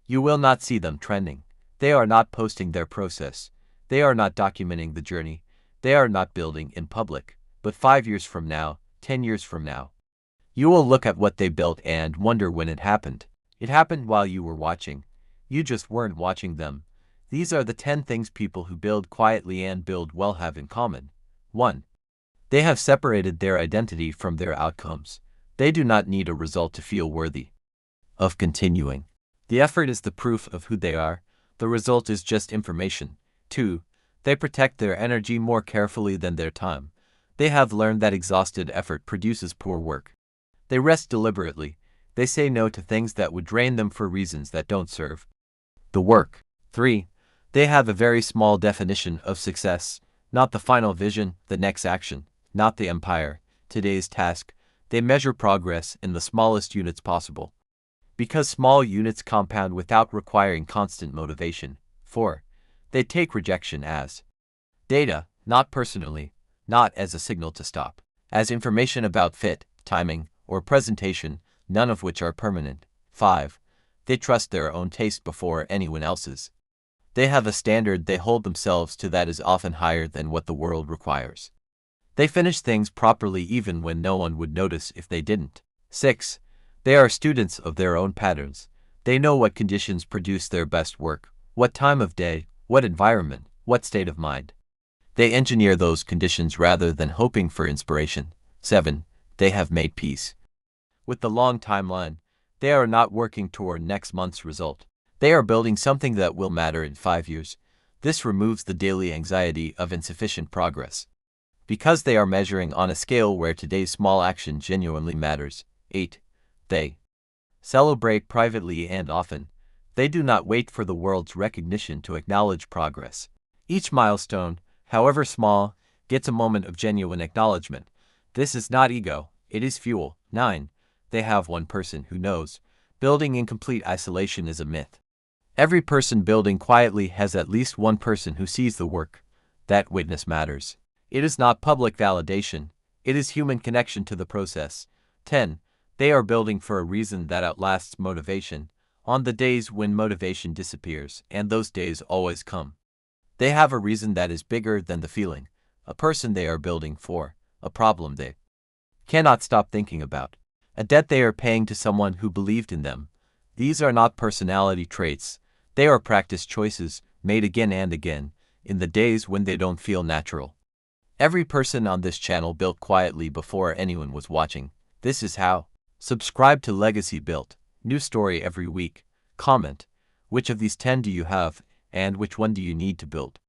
You will not see them trending. They are not posting their process. They are not documenting the journey. They are not building in public. But 5 years from now, 10 years from now, you will look at what they built and wonder when it happened. It happened while you were watching. You just weren't watching them. These are the 10 things people who build quietly and build well have in common. 1. They have separated their identity from their outcomes. They do not need a result to feel worthy of continuing. The effort is the proof of who they are. The result is just information. 2. They protect their energy more carefully than their time. They have learned that exhausted effort produces poor work. They rest deliberately. They say no to things that would drain them for reasons that don't serve the work. 3. They have a very small definition of success, not the final vision, the next action, not the empire, today's task. They measure progress in the smallest units possible, because small units compound without requiring constant motivation. 4. They take rejection as data, not personally, not as a signal to stop, as information about fit, timing, or presentation, none of which are permanent. 5. They trust their own taste before anyone else's. They have a standard they hold themselves to that is often higher than what the world requires. They finish things properly even when no one would notice if they didn't. 6. They are students of their own patterns. They know what conditions produce their best work, what time of day, what environment, what state of mind. They engineer those conditions rather than hoping for inspiration. 7. They have made peace with the long timeline. They are not working toward next month's result. They are building something that will matter in 5 years. This removes the daily anxiety of insufficient progress, because they are measuring on a scale where today's small action genuinely matters. 8. They celebrate privately and often. They do not wait for the world's recognition to acknowledge progress. Each milestone, however small, gets a moment of genuine acknowledgement. This is not ego, it is fuel. 9. They have one person who knows. Building in complete isolation is a myth. Every person building quietly has at least one person who sees the work. That witness matters. It is not public validation, it is human connection to the process. 10. They are building for a reason that outlasts motivation. On the days when motivation disappears, and those days always come, they have a reason that is bigger than the feeling, a person they are building for, a problem they cannot stop thinking about, a debt they are paying to someone who believed in them. These are not personality traits, they are practice choices, made again and again, in the days when they don't feel natural. Every person on this channel built quietly before anyone was watching. This is how. Subscribe to Legacy Built. New story every week. Comment, which of these 10 do you have, and which one do you need to build?